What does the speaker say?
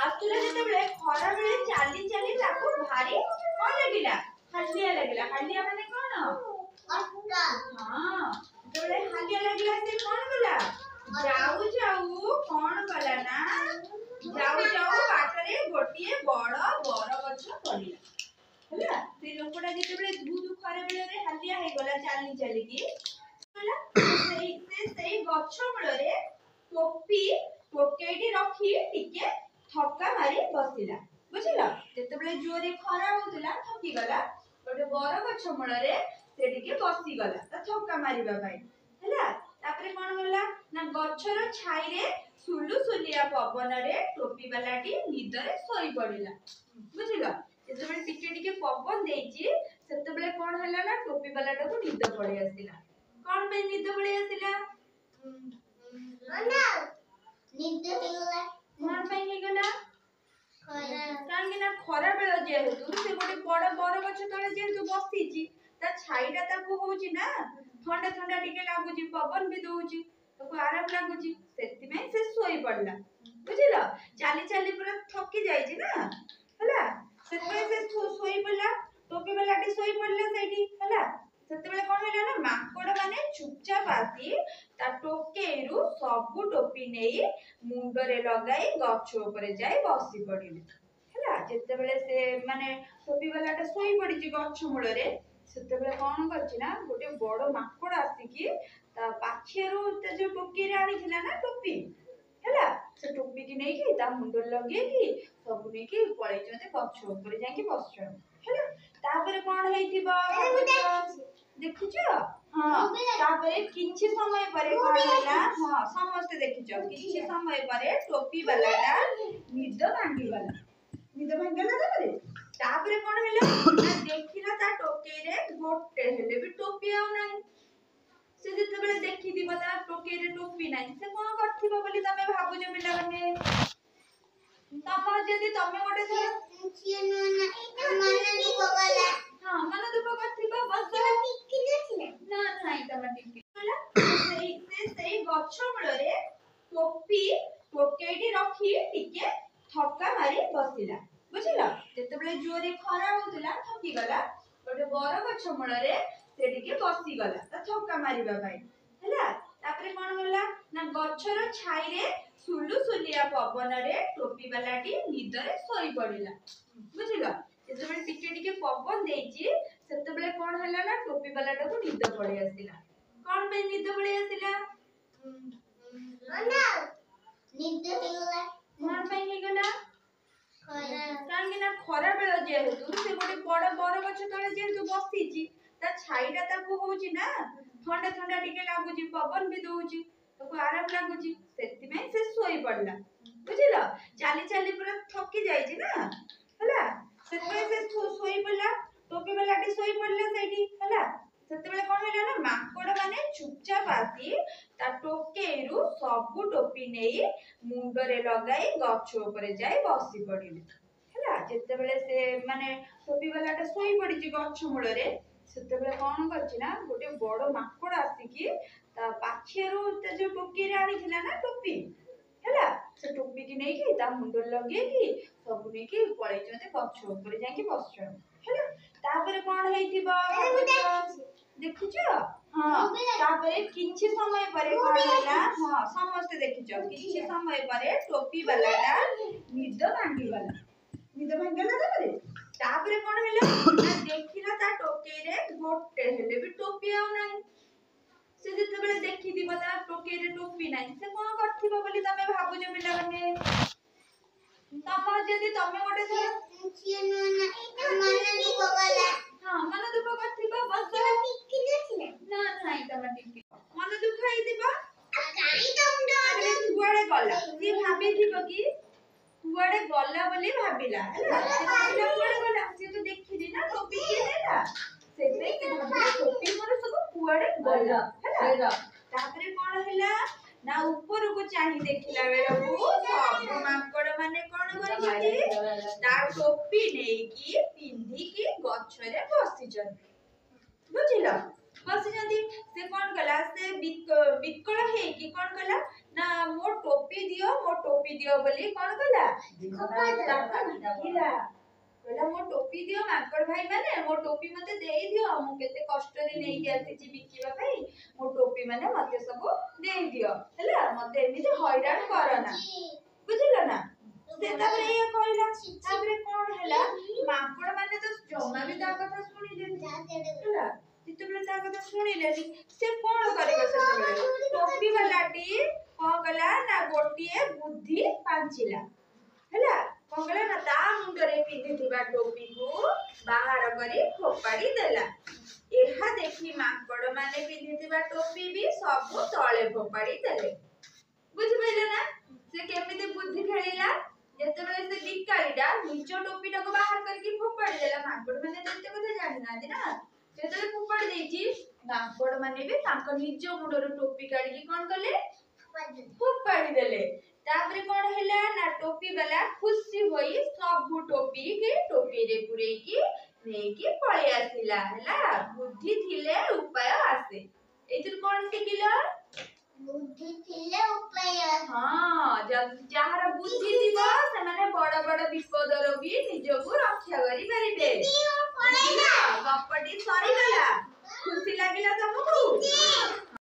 आसुला जेतेबेले खरा बेले चाली चाली ताको भारी कोन लागिला हालिया माने कोन अट्टा हां जेबेले हालिया लागिला से कोन कला जाऊ जाऊ कोन कला ना जाऊ जाऊ बाटरे गोटिए बड़ बर गछ पड़िला हला से लोकटा जेतेबेले दूध खरा बेले रे हालिया हे गला चाली चाली की हला से गछ मूल रे टोपी टोकेडी रखी टिके थक्का मारी बसिला बुझिला जेतेबेले जोरे खरा होतला थकी गला गोटे बर गछ मूल रे से टिके बसी गला त थक्का मारिबा पाई हला तापरे कोन होला ना गछर छाई रे सुलु सुलिया पवन रे टोपी वालाटी निदरे सोई पड़िला बुझिला जेतेबेले टिके टिके पवन देइची सेतेबेले कोन होला ना टोपी वालाटा को निद पड़े आसिला कोन पे निद पड़े आसिला ना निद हेला कोन पे हे गला खरा बेला जेहेतु से गोटे बड़ बर गछ तले जेहेतु बसीची ता छाईटा ताको होउची ना ठंडा ठंडा टिके लागुची पवन भी दोउची ताको आराम लागुची सेति में से सोई पड़ला बुझिला चाली चाली पूरा थकी जाईची ना हला सेति में से सोई पड़ला टोपी वालाटी सोई पड़ला सेठी हला सेति बेले कोन होला ना माकोड़ माने चुपचाप आसी ता टोकेरु सबु टोपी नेई मुंडरे लगाई गछ ऊपर जाई बसी पड़िले हला जेते बेले से माने टोपी वालाटा सोई पड़िची गछ मूल रे सेते बेले कोन करची ना गोटे बड़ माकोड़ आसी की ता पाखियारु ते जो टोकी रे आनी थिला ना टोपी हला से टोपी की नेई की ता मुंडर लगे की सब ने की पळै जते गछ ऊपर जाई की बसछ हला तापरे कोन हेइथिबो देखुछो हां तापरे किछि समय परे कोन होला हां समस्त देखिछो किछि समय परे टोपी वालाटा निद भांगला तापरे कोन होला ना देखिला ता टोके रे गोटे हेले भी टोपी आउ नाही से जते बेले देखि दिबो ता टोके रे टोपी नाही से कोन करथिबो बोली तमे भाबुजे पिला माने तमर जदी तमे गोटे से छियनो ना मन दुख गला हां मन दुख करथिबो बस ना नाही तमे टिकी होला से गछ मूल रे टोपी टोकेडी रखी टिके थक्का मारी बसिला बुझिला जेतेबेले जोरे खरा होतला थकी गला गोटे बर गछ मूल रे से टिके बसी गला त थक्का मारिबा पाई हला तापरे कोन होला ना गछर छाई रे सुलु सुलिया पवन रे टोपी वालाटी निदरे सोई पड़िला बुझिला जेतेबेले टिके टिके पवन देइची सेतेबेले कोन होला ना टोपी वालाटा को निद पड़े आसिला कोन पे निद पड़े आसिला ना निद हेला कोन पे हे गला खरा बेला जेहेतु से गोटे बड़ बर गछ तले जेहेतु बसीची ता छाईटा ताको होउची ना ठंडा ठंडा टिके लागुची पवन भी दोउची ताको आराम लागुची सेति में से सोई पड़ला बुझिला चाली चाली पूरा थकी जाईची ना हला सेति में से सोई पड़ला टोपी वालाटी सोई पड़ला सेठी हला सेति बेले कोन होला ना माकोड़ माने चुपचाप आसी ता टोकेरु सबु टोपी नेई मुंडरे लगाई गछ ऊपर जाई बसी पड़िले हला जेते बेले से माने टोपी वालाटा सोई पड़िची गछ मूल रे सेते बेले कोन करची ना गोटे बड़ माकोड़ आसी की ता पाखियारु ते जो टोकी रे आनी थिला ना टोपी हला से टोपी की नेई की ता मुंडर लगे की सब ने की पळै जते गछ ऊपर जाई की बसछ हला तापरे कोन हेइथिबो देखुछो हां तापरे किछि समय परे कोन होला हां समस्त देखिछो किछि समय परे टोपी वालाटा निद भांगला तापरे कोन होला ना देखिला ता टोके रे गोटे हेले भी टोपी आउ नाही से जते बेले देखि दिबो ता टोके रे टोपी नाही से कोन करथिबो बोली तमे भाबुजे पिला माने तमर जदी तमे गोटे से छियनो ना मन दुख गला हां मन दुख करथिबो बस ना नाही तमे टिकी मन दुख हेइ दिबो काई तमडो गुआडे गला सी भाबी दिबो की गुआडे गला बोली भाबिला हला गुआडे गला सी तो देखि दी ना टोपी के देला सेते के टोपी मोर सब गुआडे गला हला तापरे कोन होला ना ऊपर को चाहि देखिला बेला को କରିଛନ୍ତି ତା ଟୋପି ନେଇକି ପିନ୍ଧିକି ଗଛରେ ବସିଛନ୍ତି। ବୁଝିଲ? ବସିଛନ୍ତି। ସେ କଣ କଲା ସେ ବିକଳ ହେଇକି କଣ କଲା ନା ମୋ ଟୋପି ଦିଅ ବୋଲି କଣ କଲା କହିଲା ମୋ ଟୋପି ଦିଅ ମାଙ୍କଡ ଭାଇ ମାନେ ମୋ ଟୋପି ମତେ ଦେଇଦିଅ ମୁଁ କେତେ କଷ୍ଟରେ ନେଇକି ଆସିଛି ବିକିବା ପାଇଁ ମୋ ଟୋପି ମାନେ ମତେ ସବୁ ଦେଇଦିଅ ହେଲା ମତେ ଏମିତି ହଇରାଣ କରନା। ବୁଝିଲ ନା? ସେ ତାପରେ ଇଏ କହିଲା ତାପରେ କଣ ହେଲା ମାଙ୍କଡ ମାନେ ତ ଜମା ବି ତା କଥା ଶୁଣିଲେନି ହେଲା ଯେତେବେଳେ ତା କଥା ଶୁଣିଲେନି ସେ କଣ କରିବ ସେତେବେଳେ ଟୋପି ବାଲାଟି କଣ କଲା ନା ଗୋଟିଏ ବୁଦ୍ଧି ପାଞ୍ଚିଲା ହେଲା କଣ କଲା ନା ତା ମୁଣ୍ଡରେ ପିନ୍ଧିଥିବା ଟୋପିକୁ ବାହାର କରି ଫୋପାଡ଼ି ଦେଲା। ଏହା ଦେଖି ମାଙ୍କଡ ମାନେ ପିନ୍ଧିଥିବା ଟୋପି ବି ସବୁ ତଳେ ଫୋପାଡ଼ି ଦେଲେ। ବୁଝିପାରିଲେ ନା? ସେ କେମିତି ବୁଦ୍ଧି ଖେଳିଲା ଯେତେବେଳେ ସେ ବିକାଳିଟା ନିଜ ଟୋପିଟାକୁ ବାହାର କରିକି ଫୋପାଡ଼ି ଦେଲା ମାଙ୍କଡ ମାନେ ତ ଏତେ କଥା ଜାଣିନାହାନ୍ତି ନା ଯେତେବେଳେ ଫୋପାଡ଼ି ଦେଇଛି ମାଙ୍କଡ ମାନେ ବି ତାଙ୍କ ନିଜ ମୁଣ୍ଡରୁ ଟୋପି କାଢିକି କଣ କଲେ ଫୋପାଡ଼ି ଦେଲେ। ତାପରେ କଣ ହେଲା ନା ଟୋପି ବାଲା ଖୁସି ହୋଇ ସବୁ ଟୋପିରେ ପୁରେଇକି ନେଇକି ପଳେଇ ଆସିଲା ହେଲା ବୁଦ୍ଧି ଥିଲେ ଉପାୟ ଆସେ। ଏଇଥିରୁ କଣ ଶିଖିଲ? ବୁଦ୍ଧି ଥିଲେ ଉପାୟ। ହଁ ଯାହାର ବୁଦ୍ଧି ଥିବ ସେମାନେ ବଡ ବଡ ବିପଦରୁ ବି ନିଜକୁ ରକ୍ଷା କରିପାରିବେ। ଗପଟି ସରିଗଲା। ଖୁସି ଲାଗିଲା ତମକୁ?